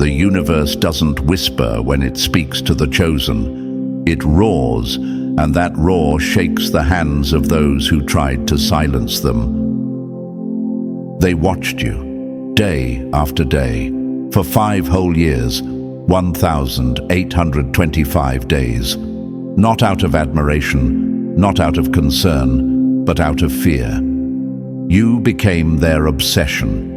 The universe doesn't whisper when it speaks to the chosen. It roars, and that roar shakes the hands of those who tried to silence them. They watched you, day after day, for 5 whole years, 1,825 days. Not out of admiration, not out of concern, but out of fear. You became their obsession.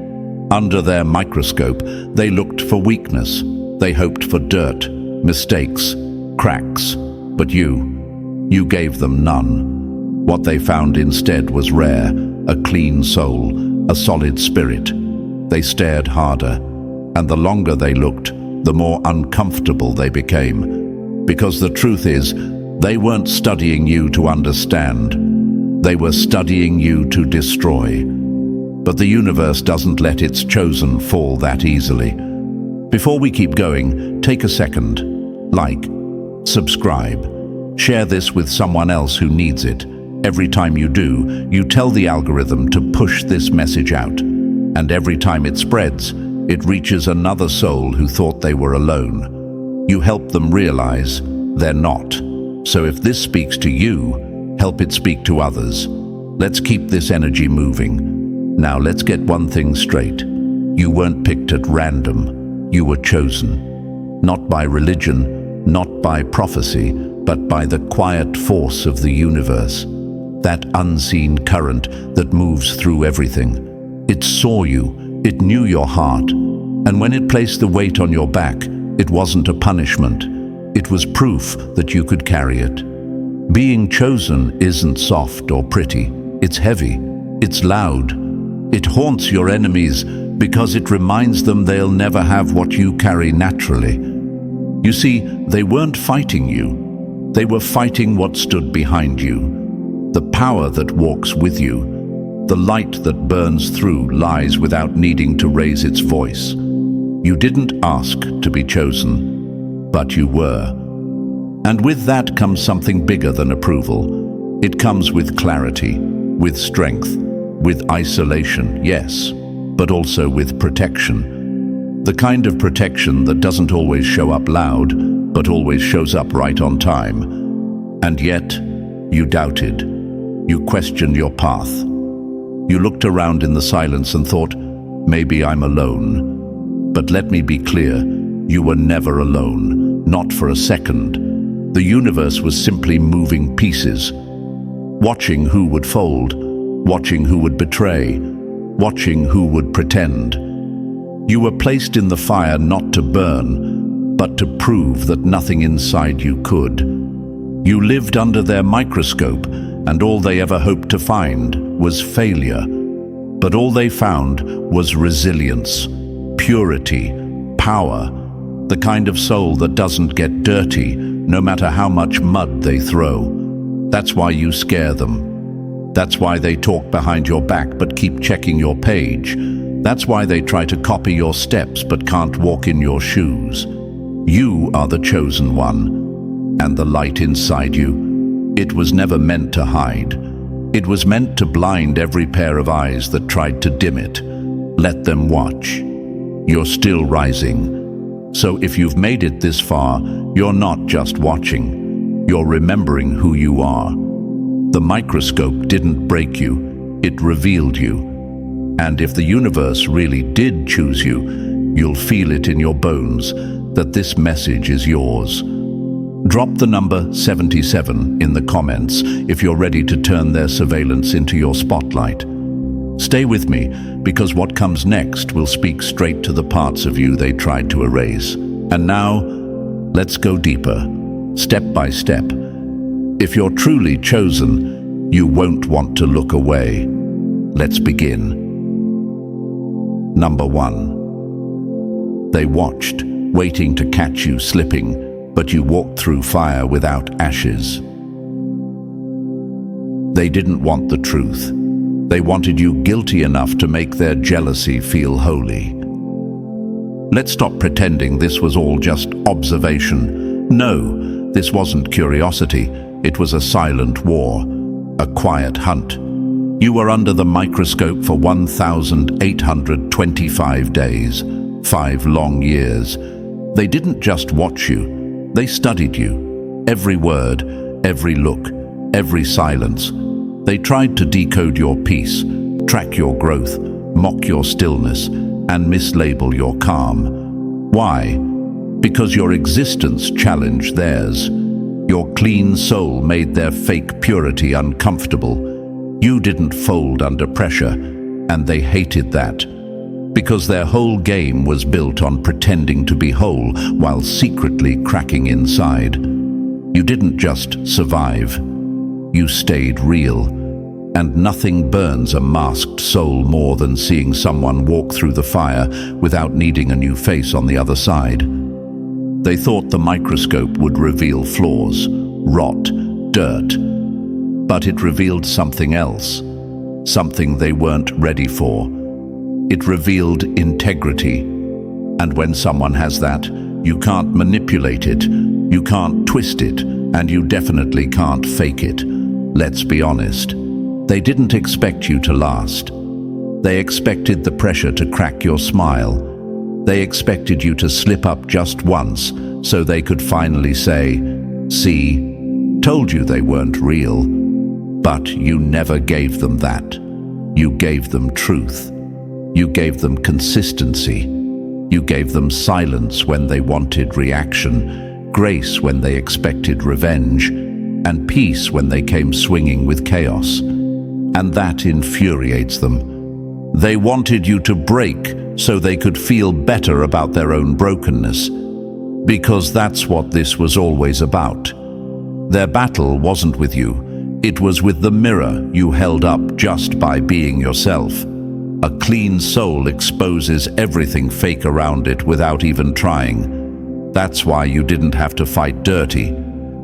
Under their microscope, they looked for weakness. They hoped for dirt, mistakes, cracks. But you gave them none. What they found instead was rare, a clean soul, a solid spirit. They stared harder, and the longer they looked, the more uncomfortable they became. Because the truth is, they weren't studying you to understand. They were studying you to destroy. But the universe doesn't let its chosen fall that easily. Before we keep going, take a second. Like, subscribe. Share this with someone else who needs it. Every time you do, you tell the algorithm to push this message out. And every time it spreads, it reaches another soul who thought they were alone. You help them realize they're not. So if this speaks to you, help it speak to others. Let's keep this energy moving. Now let's get one thing straight. You weren't picked at random. You were chosen. Not by religion, not by prophecy, but by the quiet force of the universe. That unseen current that moves through everything. It saw you, it knew your heart, and when it placed the weight on your back, it wasn't a punishment. It was proof that you could carry it. Being chosen isn't soft or pretty. It's heavy. It's loud. It haunts your enemies because it reminds them they'll never have what you carry naturally. You see, they weren't fighting you. They were fighting what stood behind you. The power that walks with you. The light that burns through lies without needing to raise its voice. You didn't ask to be chosen, but you were. And with that comes something bigger than approval. It comes with clarity, with strength, with isolation, yes, but also with protection. The kind of protection that doesn't always show up loud, but always shows up right on time. And yet, you doubted. You questioned your path. You looked around in the silence and thought, maybe I'm alone. But let me be clear, you were never alone, not for a second. The universe was simply moving pieces, watching who would fold, watching who would betray, watching who would pretend. You were placed in the fire not to burn, but to prove that nothing inside you could. You lived under their microscope, and all they ever hoped to find was failure. But all they found was resilience, purity, power, the kind of soul that doesn't get dirty, no matter how much mud they throw. That's why you scare them. That's why they talk behind your back but keep checking your page. That's why they try to copy your steps but can't walk in your shoes. You are the chosen one. And the light inside you, it was never meant to hide. It was meant to blind every pair of eyes that tried to dim it. Let them watch. You're still rising. So if you've made it this far, you're not just watching. You're remembering who you are. The microscope didn't break you, it revealed you. And if the universe really did choose you, you'll feel it in your bones that this message is yours. Drop the number 77 in the comments if you're ready to turn their surveillance into your spotlight. Stay with me, because what comes next will speak straight to the parts of you they tried to erase. And now, let's go deeper, step by step. If you're truly chosen, you won't want to look away. Let's begin. Number 1. They watched, waiting to catch you slipping, but you walked through fire without ashes. They didn't want the truth. They wanted you guilty enough to make their jealousy feel holy. Let's stop pretending this was all just observation. No, this wasn't curiosity. It was a silent war, a quiet hunt. You were under the microscope for 1,825 days, 5 long years. They didn't just watch you, they studied you. Every word, every look, every silence. They tried to decode your peace, track your growth, mock your stillness, and mislabel your calm. Why? Because your existence challenged theirs. Your clean soul made their fake purity uncomfortable. You didn't fold under pressure, and they hated that. Because their whole game was built on pretending to be whole while secretly cracking inside. You didn't just survive. You stayed real. And nothing burns a masked soul more than seeing someone walk through the fire without needing a new face on the other side. They thought the microscope would reveal flaws, rot, dirt. But it revealed something else, something they weren't ready for. It revealed integrity. And when someone has that, you can't manipulate it, you can't twist it, and you definitely can't fake it. Let's be honest. They didn't expect you to last. They expected the pressure to crack your smile. They expected you to slip up just once so they could finally say, "See, told you they weren't real." But you never gave them that. You gave them truth. You gave them consistency. You gave them silence when they wanted reaction, grace when they expected revenge, and peace when they came swinging with chaos. And that infuriates them. They wanted you to break so they could feel better about their own brokenness. Because that's what this was always about. Their battle wasn't with you. It was with the mirror you held up just by being yourself. A clean soul exposes everything fake around it without even trying. That's why you didn't have to fight dirty.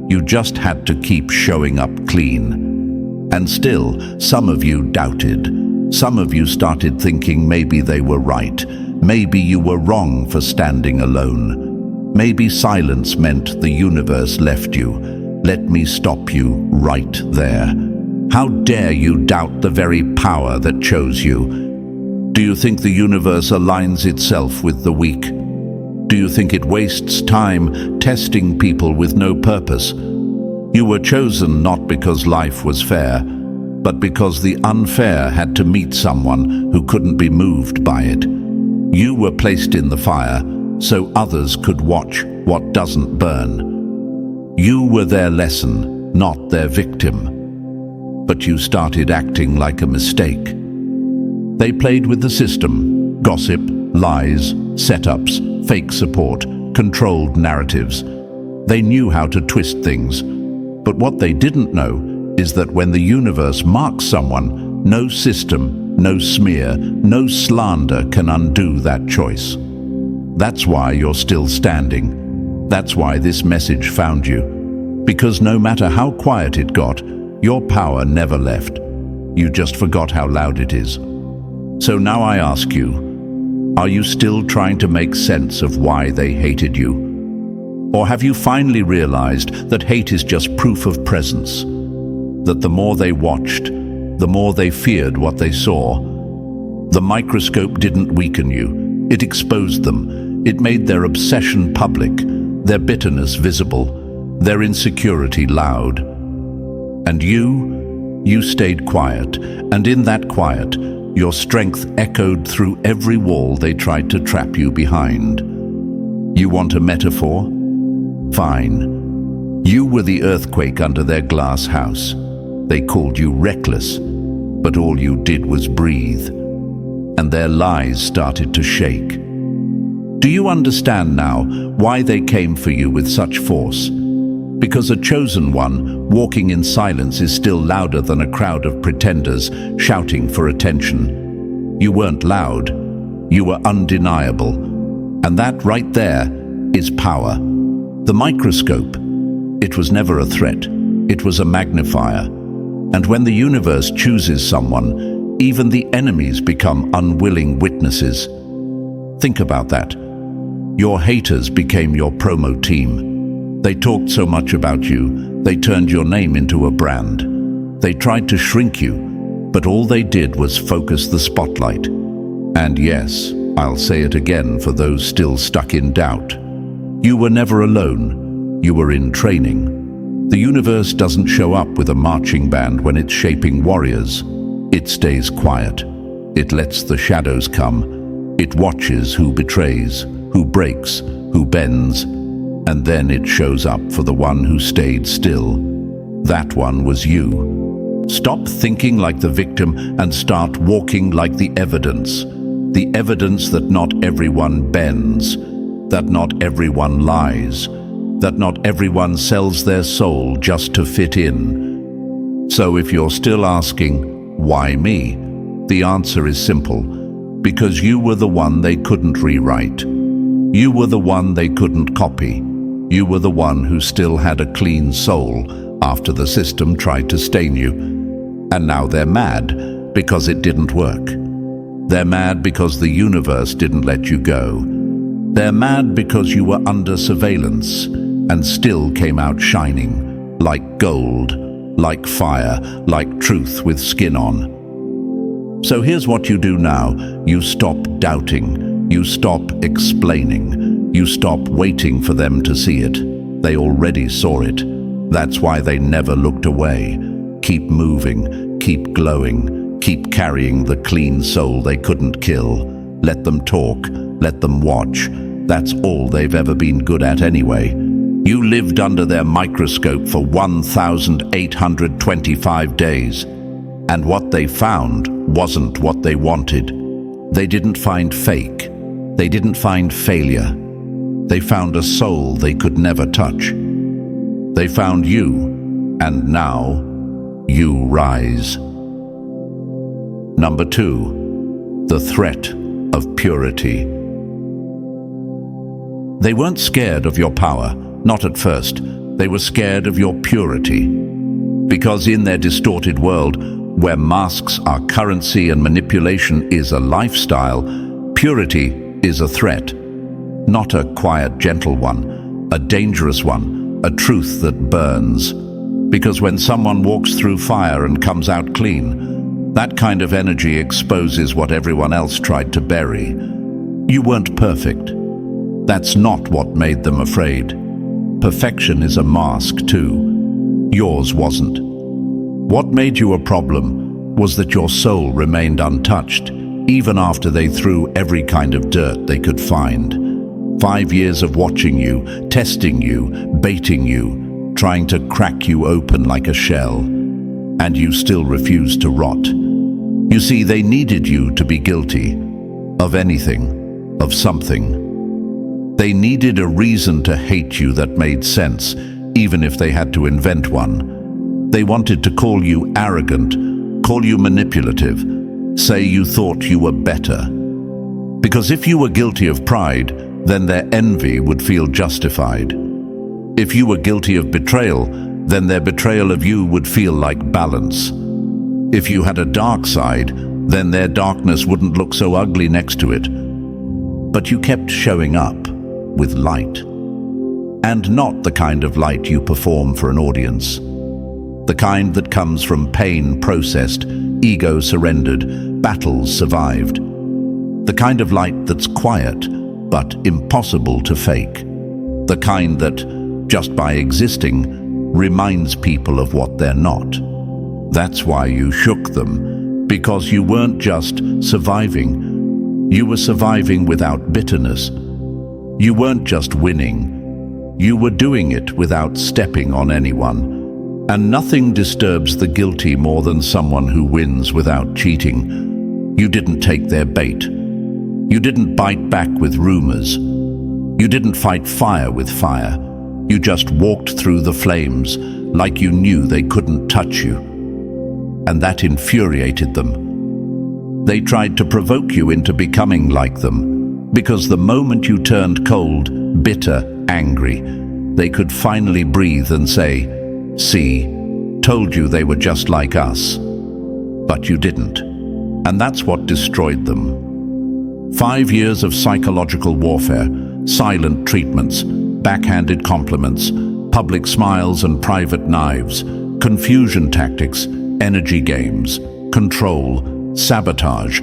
You just had to keep showing up clean. And still, some of you doubted. Some of you started thinking maybe they were right. Maybe you were wrong for standing alone. Maybe silence meant the universe left you. Let me stop you right there. How dare you doubt the very power that chose you? Do you think the universe aligns itself with the weak? Do you think it wastes time testing people with no purpose? You were chosen not because life was fair, but because the unfair had to meet someone who couldn't be moved by it. You were placed in the fire so others could watch what doesn't burn. You were their lesson, not their victim. But you started acting like a mistake. They played with the system, gossip, lies, setups, fake support, controlled narratives. They knew how to twist things. But what they didn't know is that when the universe marks someone, no system, no smear, no slander can undo that choice. That's why you're still standing. That's why this message found you. Because no matter how quiet it got, your power never left. You just forgot how loud it is. So now I ask you, are you still trying to make sense of why they hated you? Or have you finally realized that hate is just proof of presence? That the more they watched, the more they feared what they saw. The microscope didn't weaken you. It exposed them. It made their obsession public, their bitterness visible, their insecurity loud. And you stayed quiet, and in that quiet, your strength echoed through every wall they tried to trap you behind. You want a metaphor? Fine. You were the earthquake under their glass house. They called you reckless, but all you did was breathe. And their lies started to shake. Do you understand now why they came for you with such force? Because a chosen one walking in silence is still louder than a crowd of pretenders shouting for attention. You weren't loud. You were undeniable. And that right there is power. The microscope. It was never a threat. It was a magnifier. And when the universe chooses someone, even the enemies become unwilling witnesses. Think about that. Your haters became your promo team. They talked so much about you, they turned your name into a brand. They tried to shrink you, but all they did was focus the spotlight. And yes, I'll say it again for those still stuck in doubt. You were never alone. You were in training. The universe doesn't show up with a marching band when it's shaping warriors. It stays quiet. It lets the shadows come. It watches who betrays, who breaks, who bends, and then it shows up for the one who stayed still. That one was you. Stop thinking like the victim and start walking like the evidence. The evidence that not everyone bends, that not everyone lies, that not everyone sells their soul just to fit in. So if you're still asking, why me? The answer is simple. Because you were the one they couldn't rewrite. You were the one they couldn't copy. You were the one who still had a clean soul after the system tried to stain you. And now they're mad because it didn't work. They're mad because the universe didn't let you go. They're mad because you were under surveillance and still came out shining, like gold, like fire, like truth with skin on. So here's what you do now. You stop doubting. You stop explaining. You stop waiting for them to see it. They already saw it. That's why they never looked away. Keep moving, keep glowing. Keep carrying the clean soul they couldn't kill. Let them talk, let them watch. That's all they've ever been good at anyway. You lived under their microscope for 1,825 days. And what they found wasn't what they wanted. They didn't find fake. They didn't find failure. They found a soul they could never touch. They found you, and now you rise. Number 2, the threat of purity. They weren't scared of your power, not at first. They were scared of your purity. Because in their distorted world, where masks are currency and manipulation is a lifestyle, purity is a threat. Not a quiet, gentle one, a dangerous one, a truth that burns. Because when someone walks through fire and comes out clean, that kind of energy exposes what everyone else tried to bury. You weren't perfect. That's not what made them afraid. Perfection is a mask too. Yours wasn't. What made you a problem was that your soul remained untouched, even after they threw every kind of dirt they could find. 5 years of watching you, testing you, baiting you, trying to crack you open like a shell. And you still refused to rot. You see, they needed you to be guilty of anything, of something. They needed a reason to hate you that made sense, even if they had to invent one. They wanted to call you arrogant, call you manipulative, say you thought you were better. Because if you were guilty of pride, then their envy would feel justified. If you were guilty of betrayal, then their betrayal of you would feel like balance. If you had a dark side, then their darkness wouldn't look so ugly next to it. But you kept showing up with light. And not the kind of light you perform for an audience. The kind that comes from pain processed, ego surrendered, battles survived. The kind of light that's quiet, but impossible to fake. The kind that, just by existing, reminds people of what they're not. That's why you shook them, because you weren't just surviving. You were surviving without bitterness. You weren't just winning. You were doing it without stepping on anyone. And nothing disturbs the guilty more than someone who wins without cheating. You didn't take their bait. You didn't bite back with rumors. You didn't fight fire with fire. You just walked through the flames like you knew they couldn't touch you. And that infuriated them. They tried to provoke you into becoming like them, because the moment you turned cold, bitter, angry, they could finally breathe and say, "See, told you they were just like us." But you didn't. And that's what destroyed them. 5 years of psychological warfare, silent treatments, backhanded compliments, public smiles and private knives, confusion tactics, energy games, control, sabotage,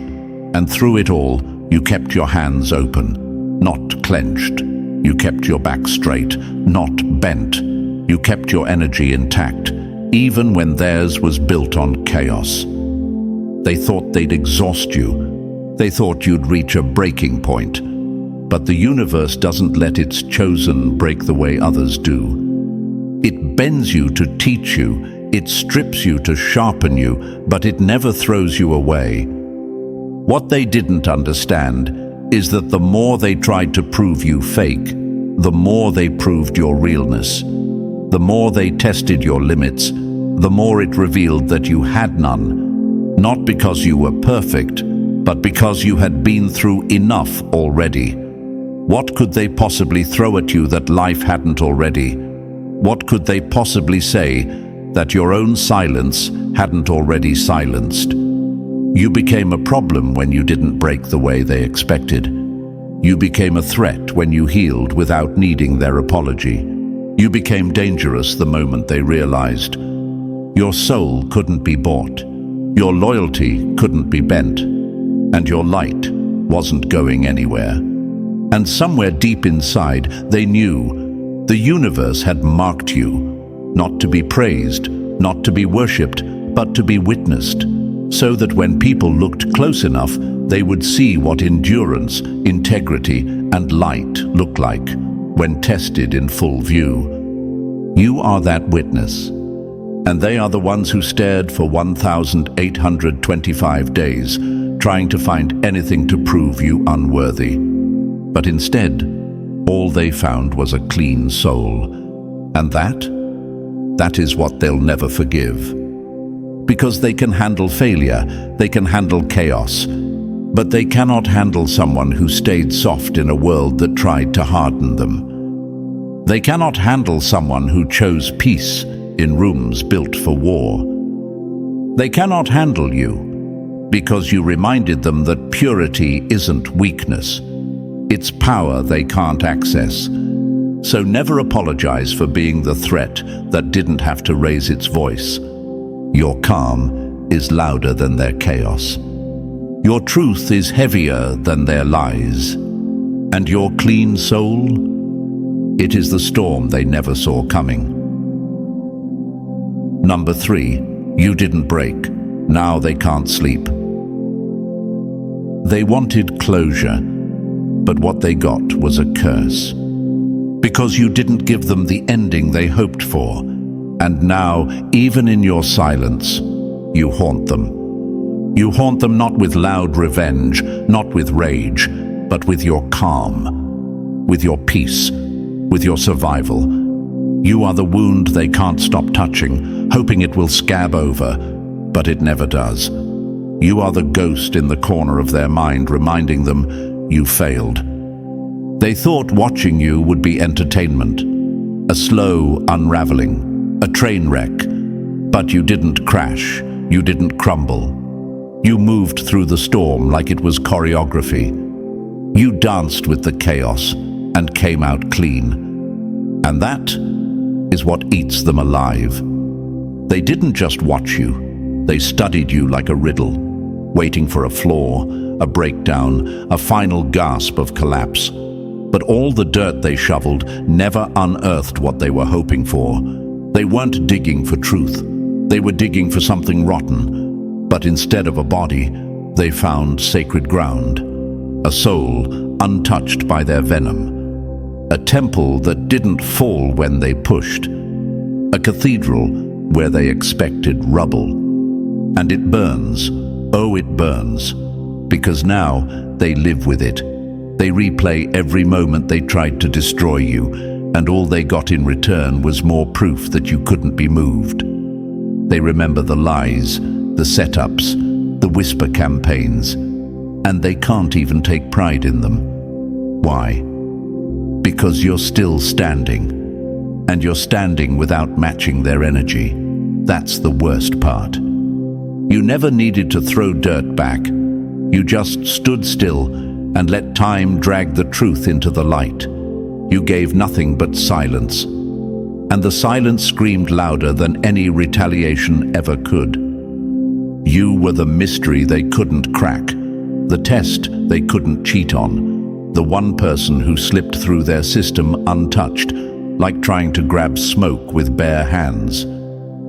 and through it all, You kept your hands open, not clenched. You kept your back straight, not bent. You kept your energy intact, even when theirs was built on chaos. They thought they'd exhaust you. They thought you'd reach a breaking point. But the universe doesn't let its chosen break the way others do. It bends you to teach you, it strips you to sharpen you, but it never throws you away. What they didn't understand is that the more they tried to prove you fake, the more they proved your realness. The more they tested your limits, the more it revealed that you had none, not because you were perfect, but because you had been through enough already. What could they possibly throw at you that life hadn't already? What could they possibly say that your own silence hadn't already silenced? You became a problem when you didn't break the way they expected. You became a threat when you healed without needing their apology. You became dangerous the moment they realized. Your soul couldn't be bought. Your loyalty couldn't be bent. And your light wasn't going anywhere. And somewhere deep inside, they knew the universe had marked you, not to be praised, not to be worshipped, but to be witnessed, so that when people looked close enough, they would see what endurance, integrity, and light look like when tested in full view. You are that witness, and they are the ones who stared for 1,825 days, trying to find anything to prove you unworthy. But instead, all they found was a clean soul. And that is what they'll never forgive. Because they can handle failure, they can handle chaos, but they cannot handle someone who stayed soft in a world that tried to harden them. They cannot handle someone who chose peace in rooms built for war. They cannot handle you because you reminded them that purity isn't weakness. It's power they can't access. So never apologize for being the threat that didn't have to raise its voice. Your calm is louder than their chaos. Your truth is heavier than their lies. And your clean soul, it is the storm they never saw coming. Number 3, you didn't break. Now they can't sleep. They wanted closure, but what they got was a curse. Because you didn't give them the ending they hoped for. And now, even in your silence, you haunt them. You haunt them not with loud revenge, not with rage, but with your calm, with your peace, with your survival. You are the wound they can't stop touching, hoping it will scab over, but it never does. You are the ghost in the corner of their mind, reminding them you failed. They thought watching you would be entertainment, a slow unraveling, a train wreck. But you didn't crash, you didn't crumble. You moved through the storm like it was choreography. You danced with the chaos and came out clean. And that is what eats them alive. They didn't just watch you, they studied you like a riddle, waiting for a flaw, a breakdown, a final gasp of collapse. But all the dirt they shoveled never unearthed what they were hoping for. They weren't digging for truth. They were digging for something rotten. But instead of a body, they found sacred ground. A soul untouched by their venom. A temple that didn't fall when they pushed. A cathedral where they expected rubble. And it burns. Oh, it burns. Because now they live with it. They replay every moment they tried to destroy you, and all they got in return was more proof that you couldn't be moved. They remember the lies, the setups, the whisper campaigns, and they can't even take pride in them. Why? Because you're still standing, and you're standing without matching their energy. That's the worst part. You never needed to throw dirt back. You just stood still and let time drag the truth into the light. You gave nothing but silence. And the silence screamed louder than any retaliation ever could. You were the mystery they couldn't crack. the test they couldn't cheat on, the one person who slipped through their system untouched, like trying to grab smoke with bare hands.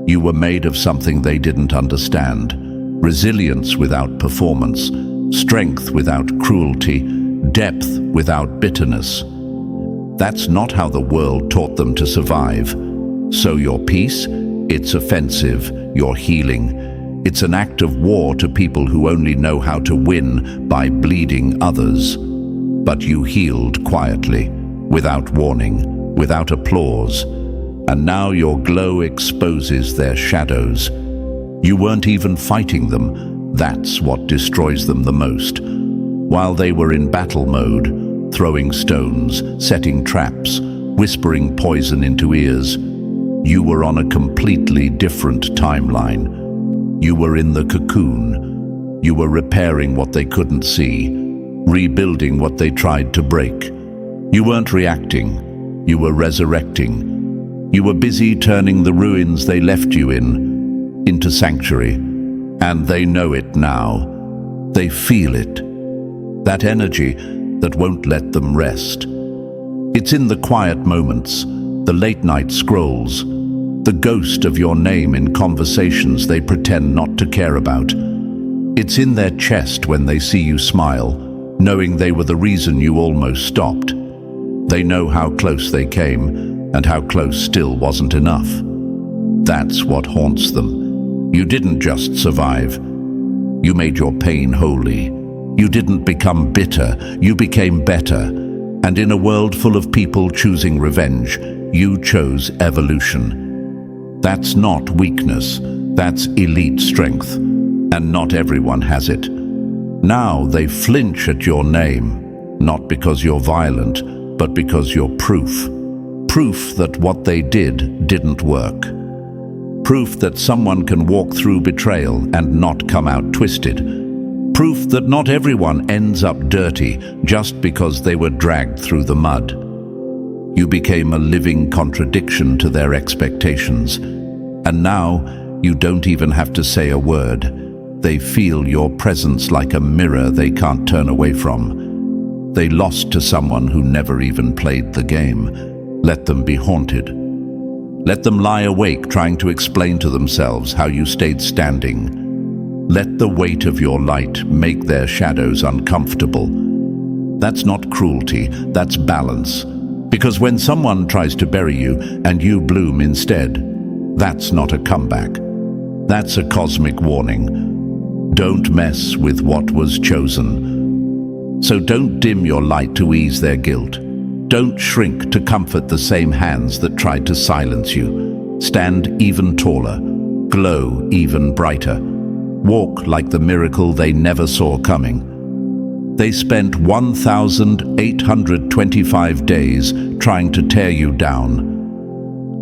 You were made of something they didn't understand: resilience without performance, strength without cruelty, depth without bitterness. That's not how the world taught them to survive. So your peace, it's offensive. Your healing, it's an act of war to people who only know how to win by bleeding others. But you healed quietly, without warning, without applause. And now your glow exposes their shadows. You weren't even fighting them. That's what destroys them the most. While they were in battle mode, throwing stones, setting traps, whispering poison into ears, you were on a completely different timeline. You were in the cocoon. You were repairing what they couldn't see, rebuilding what they tried to break. You weren't reacting. You were resurrecting. You were busy turning the ruins they left you in into sanctuary. And they know it now. They feel it. That energy that won't let them rest. It's in the quiet moments, the late-night scrolls, the ghost of your name in conversations they pretend not to care about. It's in their chest when they see you smile, knowing they were the reason you almost stopped. They know how close they came, and how close still wasn't enough. That's what haunts them. You didn't just survive. You made your pain holy. You didn't become bitter, you became better. And in a world full of people choosing revenge, you chose evolution. That's not weakness, that's elite strength. And not everyone has it. Now they flinch at your name, not because you're violent, but because you're proof. Proof that what they didn't work. Proof that someone can walk through betrayal and not come out twisted. Proof that not everyone ends up dirty just because they were dragged through the mud. You became a living contradiction to their expectations. And now you don't even have to say a word. They feel your presence like a mirror they can't turn away from. They lost to someone who never even played the game. Let them be haunted. Let them lie awake trying to explain to themselves how you stayed standing. Let the weight of your light make their shadows uncomfortable. That's not cruelty, that's balance. Because when someone tries to bury you and you bloom instead, that's not a comeback. That's a cosmic warning. Don't mess with what was chosen. So don't dim your light to ease their guilt. Don't shrink to comfort the same hands that tried to silence you. Stand even taller. Glow even brighter. Walk like the miracle they never saw coming. They spent 1,825 days trying to tear you down.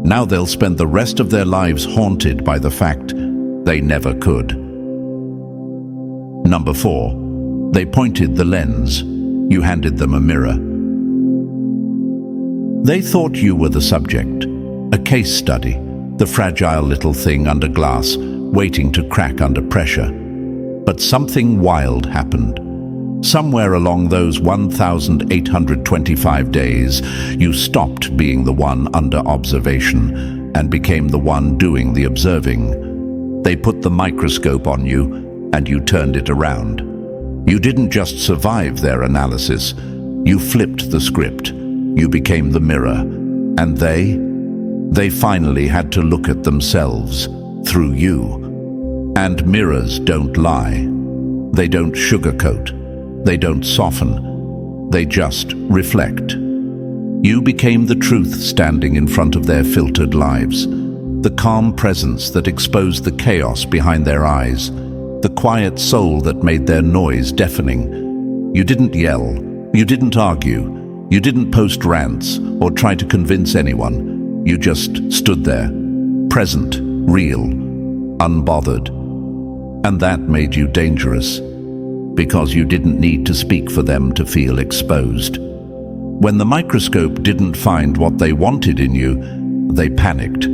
Now they'll spend the rest of their lives haunted by the fact they never could. Number 4. They pointed the lens. You handed them a mirror. They thought you were the subject, a case study, the fragile little thing under glass, waiting to crack under pressure. But something wild happened. Somewhere along those 1,825 days, you stopped being the one under observation and became the one doing the observing. They put the microscope on you and you turned it around. You didn't just survive their analysis, you flipped the script. You became the mirror. And they finally had to look at themselves through you. And mirrors don't lie. They don't sugarcoat. They don't soften. They just reflect. You became the truth standing in front of their filtered lives. The calm presence that exposed the chaos behind their eyes. The quiet soul that made their noise deafening. You didn't yell. You didn't argue. You didn't post rants or try to convince anyone. You just stood there, present, real, unbothered. And that made you dangerous, because you didn't need to speak for them to feel exposed. When the microscope didn't find what they wanted in you, they panicked.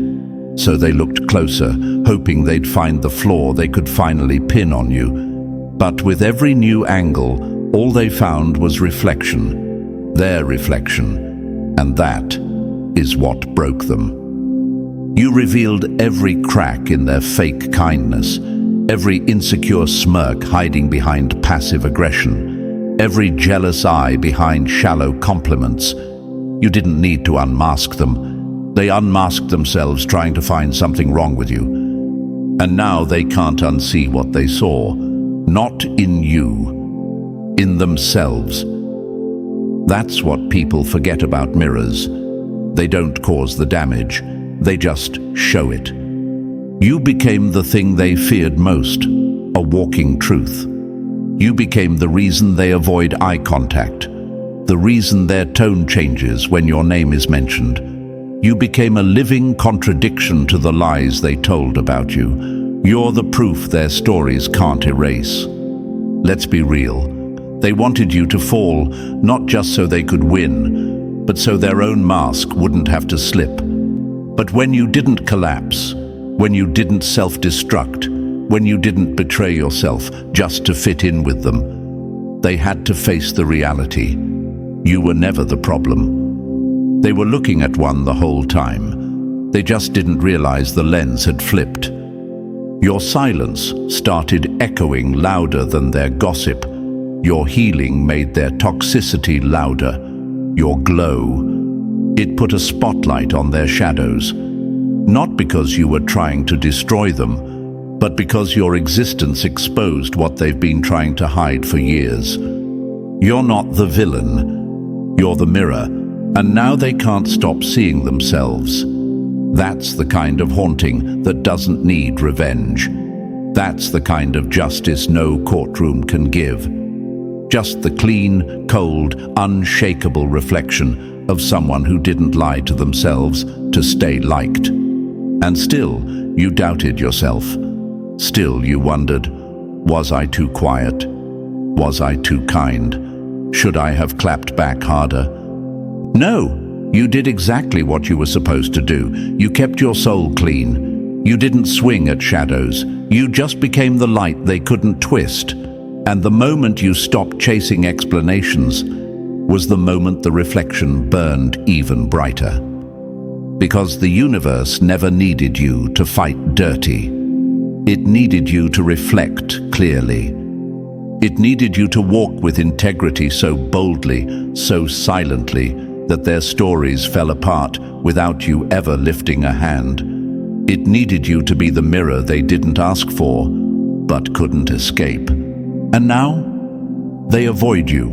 So they looked closer, hoping they'd find the flaw they could finally pin on you. But with every new angle, all they found was reflection, their reflection, and that is what broke them. You revealed every crack in their fake kindness, every insecure smirk hiding behind passive aggression, every jealous eye behind shallow compliments. You didn't need to unmask them. They unmasked themselves trying to find something wrong with you. And now they can't unsee what they saw. Not in you, in themselves. That's what people forget about mirrors. They don't cause the damage, they just show it. You became the thing they feared most, a walking truth. You became the reason they avoid eye contact, the reason their tone changes when your name is mentioned. You became a living contradiction to the lies they told about you. You're the proof their stories can't erase. Let's be real. They wanted you to fall, not just so they could win, but so their own mask wouldn't have to slip. But when you didn't collapse, when you didn't self-destruct, when you didn't betray yourself just to fit in with them, they had to face the reality. You were never the problem. They were looking at one the whole time. They just didn't realize the lens had flipped. Your silence started echoing louder than their gossip. Your healing made their toxicity louder. Your glow, it put a spotlight on their shadows. Not because you were trying to destroy them, but because your existence exposed what they've been trying to hide for years. You're not the villain, you're the mirror, and now they can't stop seeing themselves. That's the kind of haunting that doesn't need revenge. That's the kind of justice no courtroom can give. Just the clean, cold, unshakable reflection of someone who didn't lie to themselves to stay liked. And still, you doubted yourself. Still, you wondered, was I too quiet? Was I too kind? Should I have clapped back harder? No, you did exactly what you were supposed to do. You kept your soul clean. You didn't swing at shadows. You just became the light they couldn't twist. And the moment you stopped chasing explanations was the moment the reflection burned even brighter. Because the universe never needed you to fight dirty. It needed you to reflect clearly. It needed you to walk with integrity so boldly, so silently, that their stories fell apart without you ever lifting a hand. It needed you to be the mirror they didn't ask for, but couldn't escape. And now, they avoid you,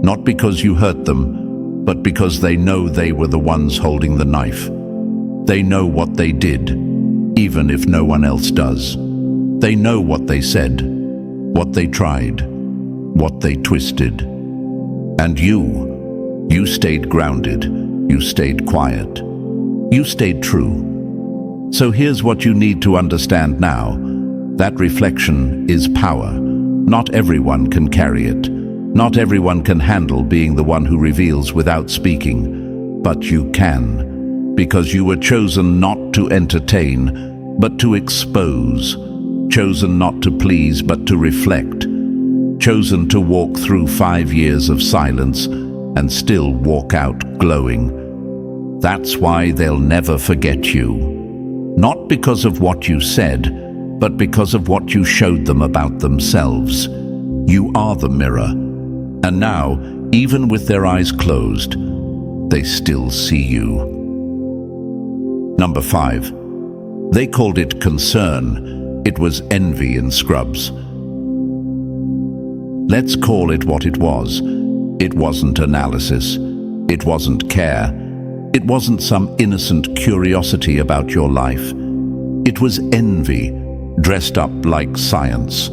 not because you hurt them, but because they know they were the ones holding the knife. They know what they did, even if no one else does. They know what they said, what they tried, what they twisted. And you stayed grounded, you stayed quiet, you stayed true. So here's what you need to understand now. That reflection is power. Not everyone can carry it. Not everyone can handle being the one who reveals without speaking. But you can, because you were chosen not to entertain, but to expose. Chosen not to please, but to reflect. Chosen to walk through 5 years of silence and still walk out glowing. That's why they'll never forget you. Not because of what you said, but because of what you showed them about themselves. You are the mirror. And now, even with their eyes closed, they still see you. Number 5. They called it concern. It was envy in scrubs. Let's call it what it was. It wasn't analysis. It wasn't care. It wasn't some innocent curiosity about your life. It was envy, dressed up like science.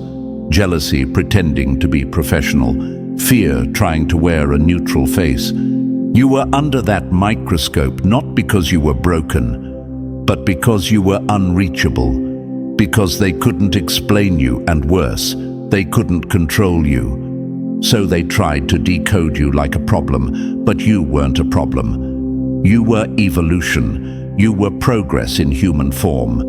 Jealousy pretending to be professional. Fear trying to wear a neutral face. You were under that microscope not because you were broken, but because you were unreachable. Because they couldn't explain you, and worse, they couldn't control you. So they tried to decode you like a problem, but you weren't a problem. You were evolution. You were progress in human form.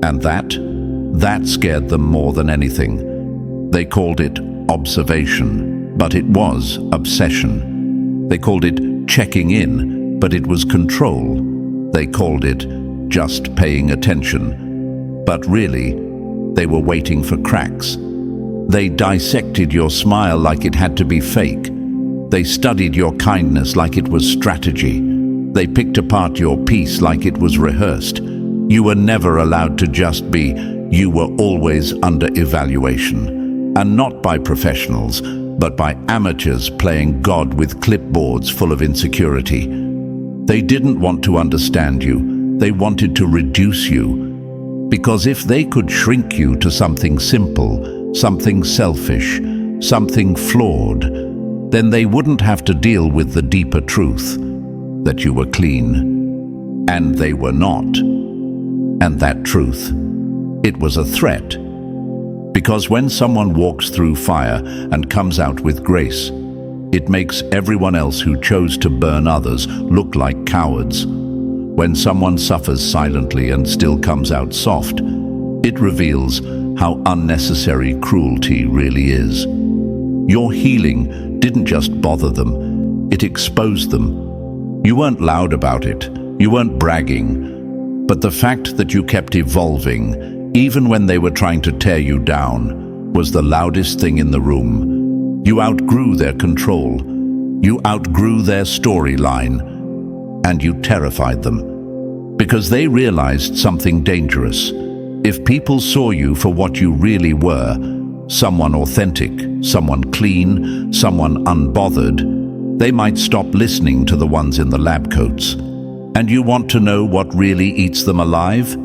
And that scared them more than anything. They called it observation, but it was obsession. They called it checking in, but it was control. They called it just paying attention, but really, they were waiting for cracks. They dissected your smile like it had to be fake. They studied your kindness like it was strategy. They picked apart your peace like it was rehearsed. You were never allowed to just be. You were always under evaluation. And not by professionals, but by amateurs playing God with clipboards full of insecurity. They didn't want to understand you. They wanted to reduce you. Because if they could shrink you to something simple, something selfish, something flawed, then they wouldn't have to deal with the deeper truth, that you were clean. And they were not. And that truth, it was a threat. Because when someone walks through fire and comes out with grace, it makes everyone else who chose to burn others look like cowards. When someone suffers silently and still comes out soft, it reveals how unnecessary cruelty really is. Your healing didn't just bother them, it exposed them. You weren't loud about it, you weren't bragging, but the fact that you kept evolving, even when they were trying to tear you down, was the loudest thing in the room. You outgrew their control, you outgrew their storyline, and you terrified them. Because they realized something dangerous. If people saw you for what you really were, someone authentic, someone clean, someone unbothered, they might stop listening to the ones in the lab coats. And you want to know what really eats them alive?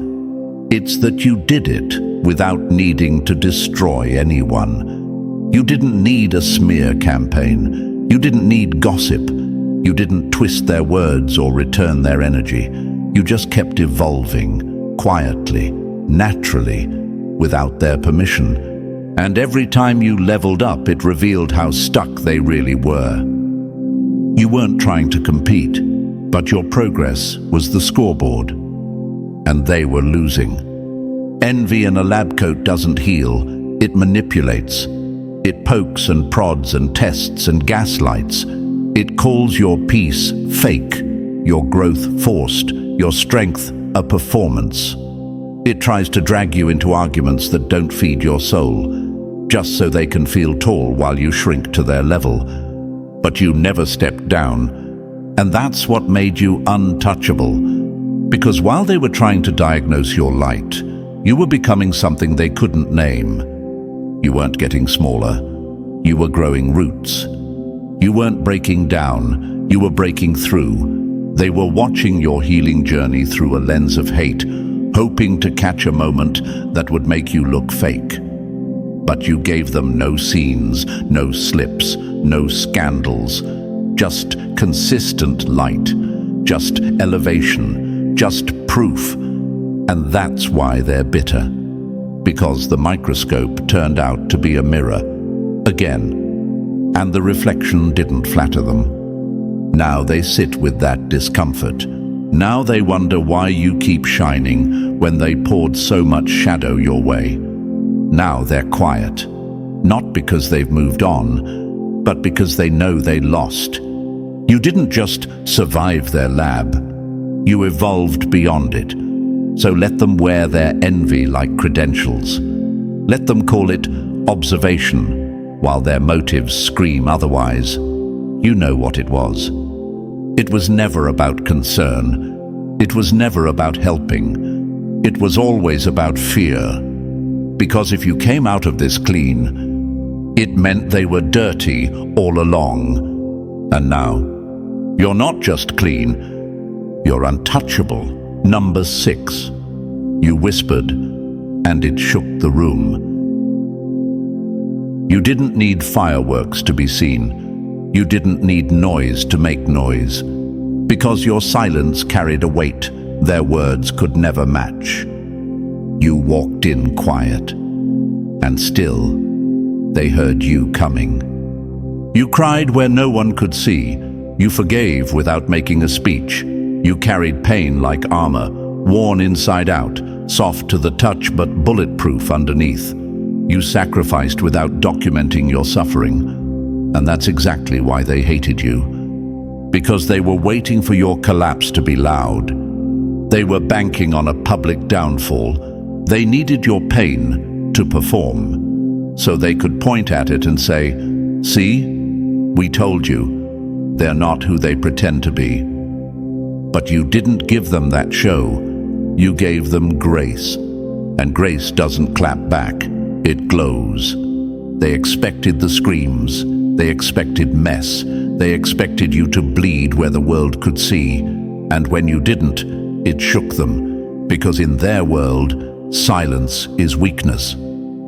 It's that you did it without needing to destroy anyone. You didn't need a smear campaign. You didn't need gossip. You didn't twist their words or return their energy. You just kept evolving, quietly, naturally, without their permission. And every time you leveled up, it revealed how stuck they really were. You weren't trying to compete, but your progress was the scoreboard. And they were losing. Envy in a lab coat doesn't heal, it manipulates. It pokes and prods and tests and gaslights. It calls your peace fake, your growth forced, your strength a performance. It tries to drag you into arguments that don't feed your soul, just so they can feel tall while you shrink to their level. But you never stepped down, and that's what made you untouchable. Because while they were trying to diagnose your light, you were becoming something they couldn't name. You weren't getting smaller. You were growing roots. You weren't breaking down. You were breaking through. They were watching your healing journey through a lens of hate, hoping to catch a moment that would make you look fake. But you gave them no scenes, no slips, no scandals, just consistent light, just elevation, just proof. And that's why they're bitter. Because the microscope turned out to be a mirror, again, and the reflection didn't flatter them. Now they sit with that discomfort. Now they wonder why you keep shining when they poured so much shadow your way. Now they're quiet, not because they've moved on, but because they know they lost. You didn't just survive their lab, you evolved beyond it. So let them wear their envy like credentials. Let them call it observation, while their motives scream otherwise. You know what it was. It was never about concern. It was never about helping. It was always about fear. Because if you came out of this clean, it meant they were dirty all along. And now, you're not just clean, you're untouchable. Number 6. You whispered, and it shook the room. You didn't need fireworks to be seen. You didn't need noise to make noise. Because your silence carried a weight their words could never match. You walked in quiet, and still, they heard you coming. You cried where no one could see. You forgave without making a speech. You carried pain like armor, worn inside out, soft to the touch but bulletproof underneath. You sacrificed without documenting your suffering, and that's exactly why they hated you. Because they were waiting for your collapse to be loud. They were banking on a public downfall. They needed your pain to perform, so they could point at it and say, "See, we told you, they're not who they pretend to be." But you didn't give them that show. You gave them grace. And grace doesn't clap back, it glows. They expected the screams. They expected mess. They expected you to bleed where the world could see. And when you didn't, it shook them. Because in their world, silence is weakness.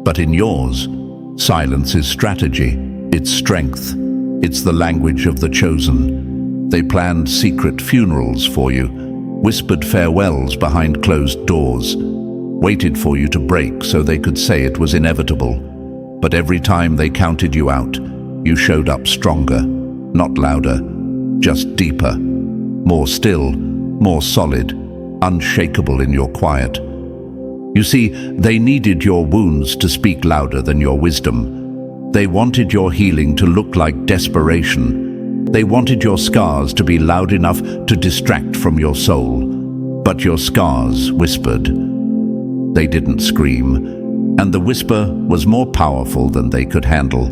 But in yours, silence is strategy. It's strength. It's the language of the chosen. They planned secret funerals for you, whispered farewells behind closed doors, waited for you to break so they could say it was inevitable. But every time they counted you out, you showed up stronger, not louder, just deeper, more still, more solid, unshakable in your quiet. You see, they needed your wounds to speak louder than your wisdom. They wanted your healing to look like desperation. They wanted your scars to be loud enough to distract from your soul. But your scars whispered. They didn't scream, and the whisper was more powerful than they could handle.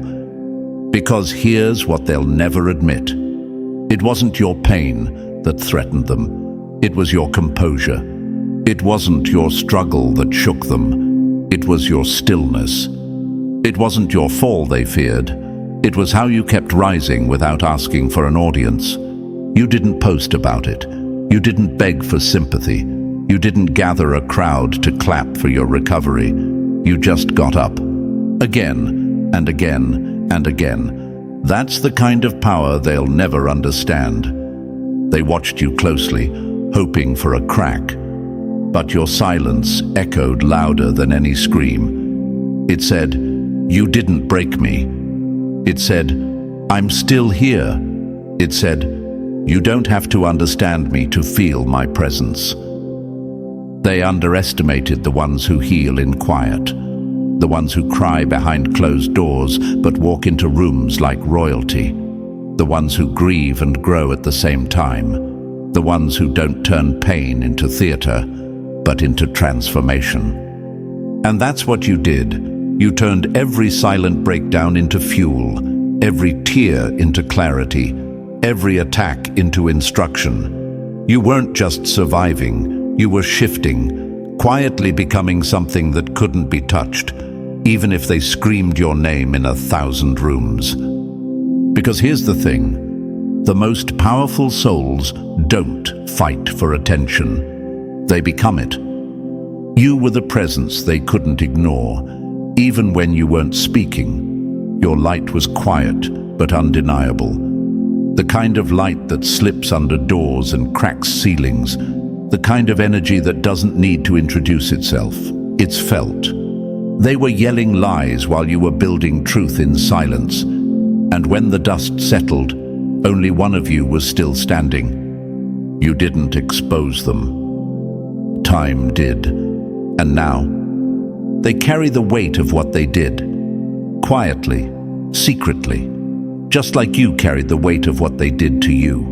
Because here's what they'll never admit. It wasn't your pain that threatened them. It was your composure. It wasn't your struggle that shook them. It was your stillness. It wasn't your fall they feared. It was how you kept rising without asking for an audience. You didn't post about it. You didn't beg for sympathy. You didn't gather a crowd to clap for your recovery. You just got up. Again and again and again. That's the kind of power they'll never understand. They watched you closely, hoping for a crack. But your silence echoed louder than any scream. It said, "You didn't break me." It said, "I'm still here." It said, "You don't have to understand me to feel my presence." They underestimated the ones who heal in quiet, the ones who cry behind closed doors but walk into rooms like royalty, the ones who grieve and grow at the same time, the ones who don't turn pain into theater, but into transformation. And that's what you did. You turned every silent breakdown into fuel, every tear into clarity, every attack into instruction. You weren't just surviving, you were shifting, quietly becoming something that couldn't be touched, even if they screamed your name in 1,000 rooms. Because here's the thing, the most powerful souls don't fight for attention. They become it. You were the presence they couldn't ignore, even when you weren't speaking. Your light was quiet but undeniable. The kind of light that slips under doors and cracks ceilings. The kind of energy that doesn't need to introduce itself. It's felt. They were yelling lies while you were building truth in silence. And when the dust settled, only one of you was still standing. You didn't expose them. Time did. And now, they carry the weight of what they did. Quietly, secretly. Just like you carried the weight of what they did to you.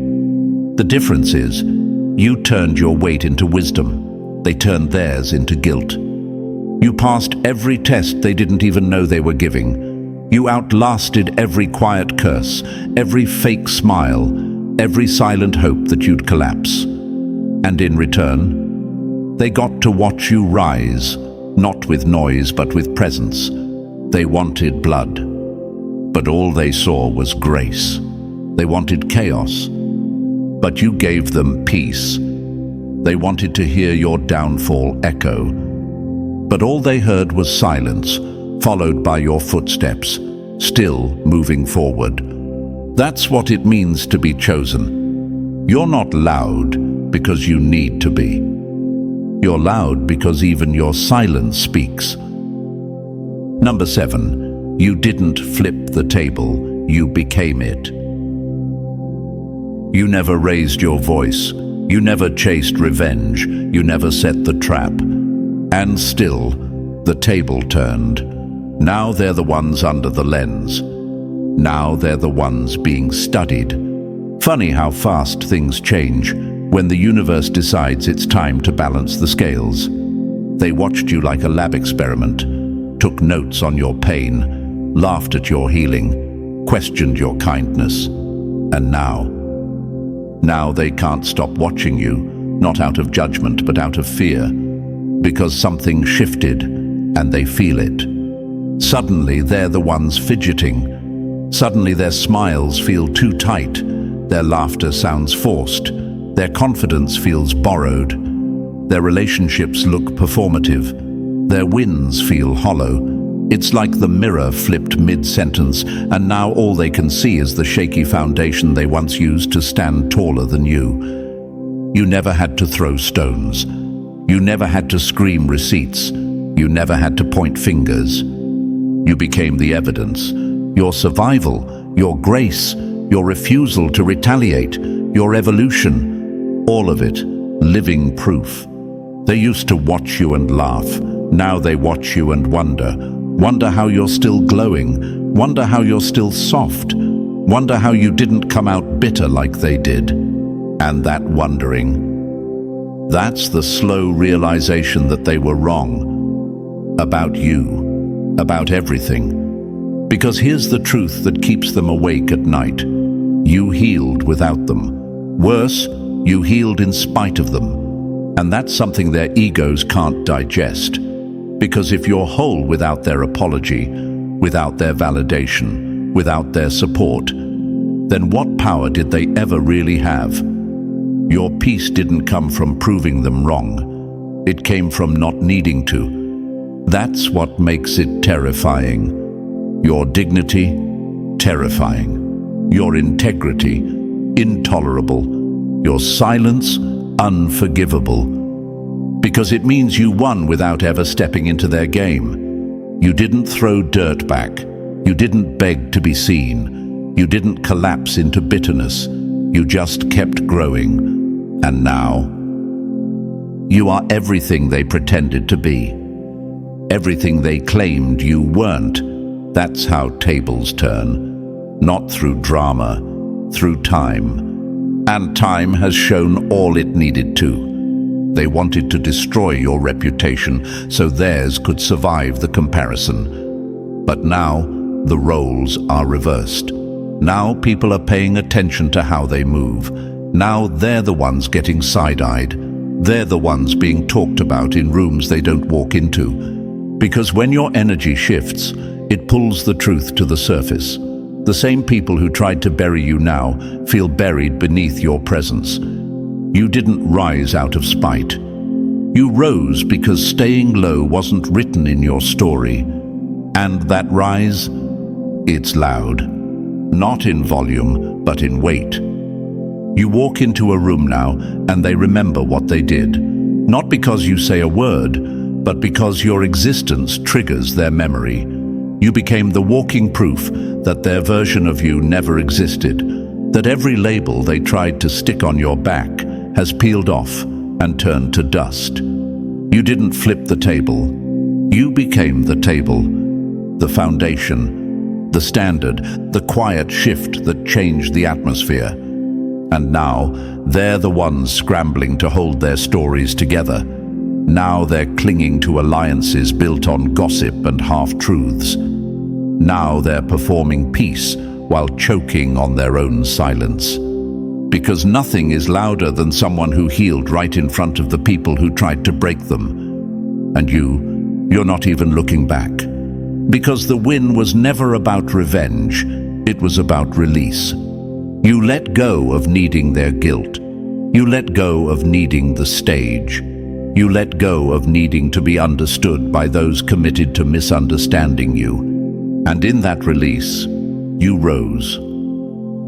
The difference is, you turned your weight into wisdom. They turned theirs into guilt. You passed every test they didn't even know they were giving. You outlasted every quiet curse, every fake smile, every silent hope that you'd collapse. And in return, they got to watch you rise, not with noise but with presence. They wanted blood, but all they saw was grace. They wanted chaos, but you gave them peace. They wanted to hear your downfall echo, but all they heard was silence, followed by your footsteps, still moving forward. That's what it means to be chosen. You're not loud because you need to be. You're loud because even your silence speaks. Number 7, you didn't flip the table, you became it. You never raised your voice, you never chased revenge, you never set the trap. And still, the table turned. Now they're the ones under the lens. Now they're the ones being studied. Funny how fast things change when the universe decides it's time to balance the scales. They watched you like a lab experiment, took notes on your pain, laughed at your healing, questioned your kindness. And now they can't stop watching you, not out of judgment but out of fear, because something shifted and they feel it. Suddenly they're the ones fidgeting. Suddenly their smiles feel too tight, their laughter sounds forced, their confidence feels borrowed, their relationships look performative, their wins feel hollow. It's like the mirror flipped mid-sentence, and now all they can see is the shaky foundation they once used to stand taller than you. You never had to throw stones. You never had to scream receipts. You never had to point fingers. You became the evidence. Your survival, your grace, your refusal to retaliate, your evolution, all of it, living proof. They used to watch you and laugh. Now they watch you and wonder how you're still glowing, wonder how you're still soft, wonder how you didn't come out bitter like they did. And that wondering, that's the slow realization that they were wrong. About you, about everything. Because here's the truth that keeps them awake at night. You healed without them. Worse, you healed in spite of them. And that's something their egos can't digest. Because if you're whole without their apology, without their validation, without their support, then what power did they ever really have? Your peace didn't come from proving them wrong. It came from not needing to. That's what makes it terrifying. Your dignity, terrifying. Your integrity, intolerable. Your silence, unforgivable. Because it means you won without ever stepping into their game. You didn't throw dirt back. You didn't beg to be seen. You didn't collapse into bitterness. You just kept growing. And now, you are everything they pretended to be. Everything they claimed you weren't. That's how tables turn. Not through drama, through time. And time has shown all it needed to. They wanted to destroy your reputation so theirs could survive the comparison. But now, the roles are reversed. Now people are paying attention to how they move. Now they're the ones getting side-eyed. They're the ones being talked about in rooms they don't walk into. Because when your energy shifts, it pulls the truth to the surface. The same people who tried to bury you now feel buried beneath your presence. You didn't rise out of spite. You rose because staying low wasn't written in your story. And that rise, it's loud. Not in volume, but in weight. You walk into a room now and they remember what they did. Not because you say a word, but because your existence triggers their memory. You became the walking proof that their version of you never existed, that every label they tried to stick on your back has peeled off and turned to dust. You didn't flip the table. You became the table, the foundation, the standard, the quiet shift that changed the atmosphere. And now, they're the ones scrambling to hold their stories together. Now they're clinging to alliances built on gossip and half-truths. Now they're performing peace while choking on their own silence. Because nothing is louder than someone who healed right in front of the people who tried to break them. And you're not even looking back. Because the win was never about revenge, it was about release. You let go of needing their guilt. You let go of needing the stage. You let go of needing to be understood by those committed to misunderstanding you. And in that release, you rose.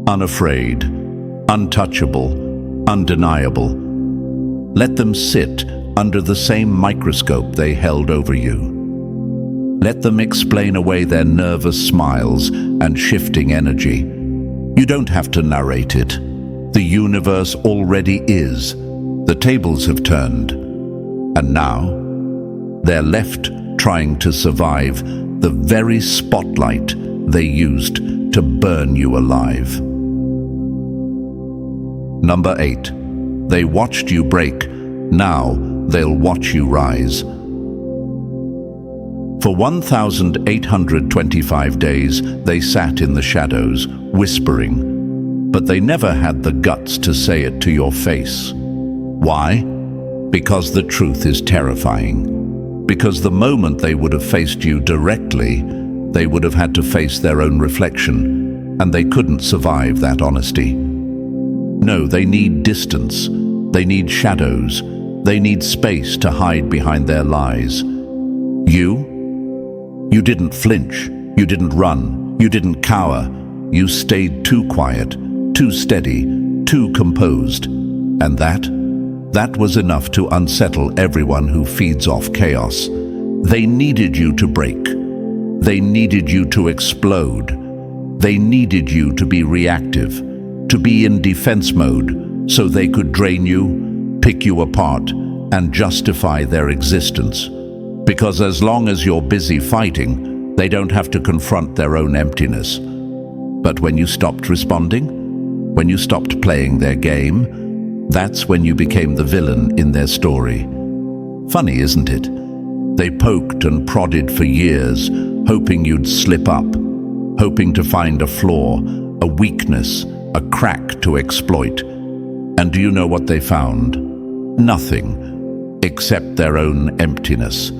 Unafraid, untouchable, undeniable. Let them sit under the same microscope they held over you. Let them explain away their nervous smiles and shifting energy. You don't have to narrate it. The universe already is. The tables have turned. And now, they're left trying to survive the very spotlight they used to burn you alive. Number 8. They watched you break. Now they'll watch you rise. For 1,825 days, they sat in the shadows, whispering, but they never had the guts to say it to your face. Why? Because the truth is terrifying. Because the moment they would have faced you directly, they would have had to face their own reflection, and they couldn't survive that honesty. No, they need distance. They need shadows. They need space to hide behind their lies. You didn't flinch. You didn't run. You didn't cower. You stayed too quiet, too steady, too composed. And that was enough to unsettle everyone who feeds off chaos. They needed you to break. They needed you to explode. They needed you to be reactive, to be in defense mode, so they could drain you, pick you apart, and justify their existence. Because as long as you're busy fighting, they don't have to confront their own emptiness. But when you stopped responding, when you stopped playing their game, that's when you became the villain in their story. Funny, isn't it? They poked and prodded for years, hoping you'd slip up, hoping to find a flaw, a weakness, a crack to exploit. And do you know what they found? Nothing, except their own emptiness.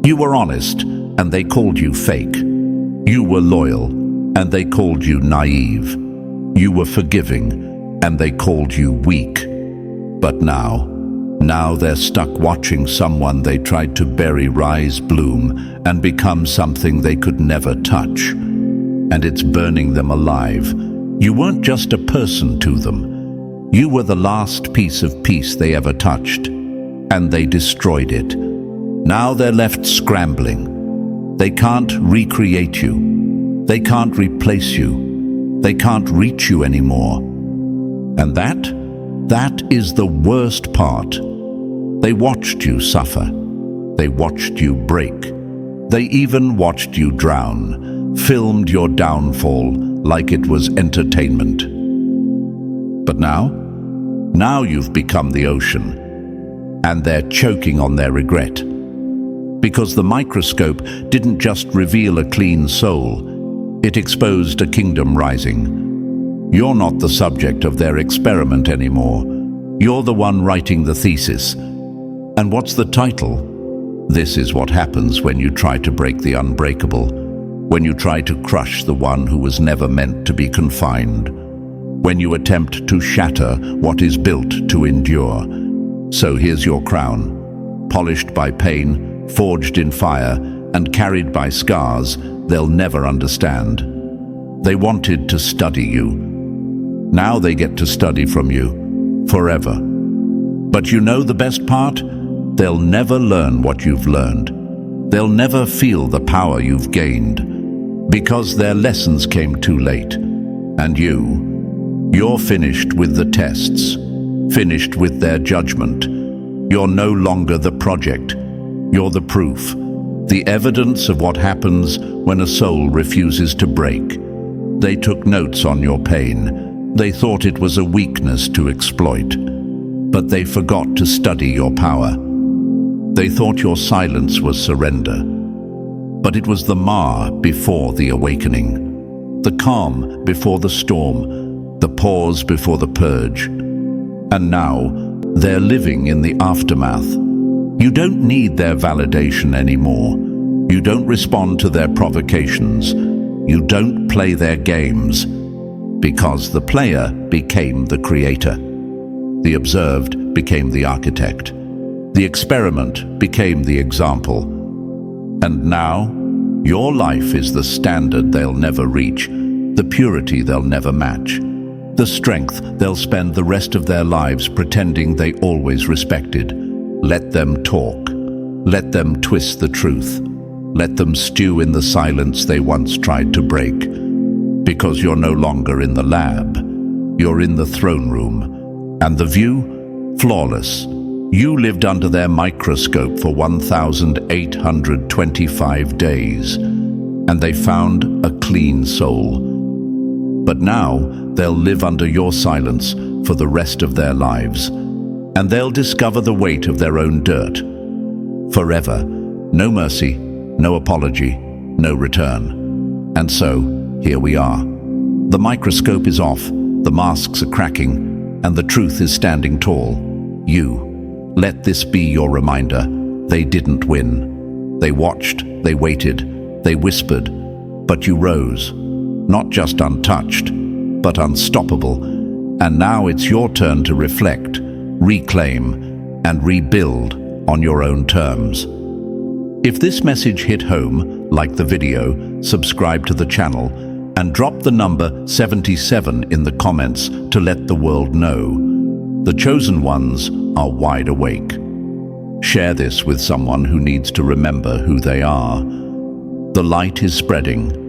You were honest, and they called you fake. You were loyal, and they called you naive. You were forgiving, and they called you weak. But now they're stuck watching someone they tried to bury rise, bloom, and become something they could never touch. And it's burning them alive. You weren't just a person to them. You were the last piece of peace they ever touched, and they destroyed it. Now they're left scrambling. They can't recreate you. They can't replace you. They can't reach you anymore. And that is the worst part. They watched you suffer. They watched you break. They even watched you drown, filmed your downfall like it was entertainment. But now you've become the ocean, and they're choking on their regret. Because the microscope didn't just reveal a clean soul, it exposed a kingdom rising. You're not the subject of their experiment anymore. You're the one writing the thesis. And what's the title? This is what happens when you try to break the unbreakable, when you try to crush the one who was never meant to be confined, when you attempt to shatter what is built to endure. So here's your crown, polished by pain, forged in fire, and carried by scars they'll never understand. They wanted to study you. Now they get to study from you, forever. But you know the best part? They'll never learn what you've learned. They'll never feel the power you've gained, because their lessons came too late. And you're finished with the tests, finished with their judgment. You're no longer the project. You're the proof, the evidence of what happens when a soul refuses to break. They took notes on your pain. They thought it was a weakness to exploit, but they forgot to study your power. They thought your silence was surrender, but it was the Ma before the awakening, the calm before the storm, the pause before the purge. And now they're living in the aftermath. You don't need their validation anymore. You don't respond to their provocations. You don't play their games, because the player became the creator. The observed became the architect. The experiment became the example. And now, your life is the standard they'll never reach, the purity they'll never match, the strength they'll spend the rest of their lives pretending they always respected. Let them talk. Let them twist the truth. Let them stew in the silence they once tried to break. Because you're no longer in the lab. You're in the throne room. And the view? Flawless. You lived under their microscope for 1,825 days. and they found a clean soul. But now they'll live under your silence for the rest of their lives, and they'll discover the weight of their own dirt. Forever, no mercy, no apology, no return. And so, here we are. The microscope is off, the masks are cracking, and the truth is standing tall. You, let this be your reminder. They didn't win. They watched, they waited, they whispered, but you rose. Not just untouched, but unstoppable. And now it's your turn to reflect, reclaim, and rebuild on your own terms. If this message hit home, like the video, subscribe to the channel, and drop the number 77 in the comments to let the world know. The chosen ones are wide awake. Share this with someone who needs to remember who they are. The light is spreading,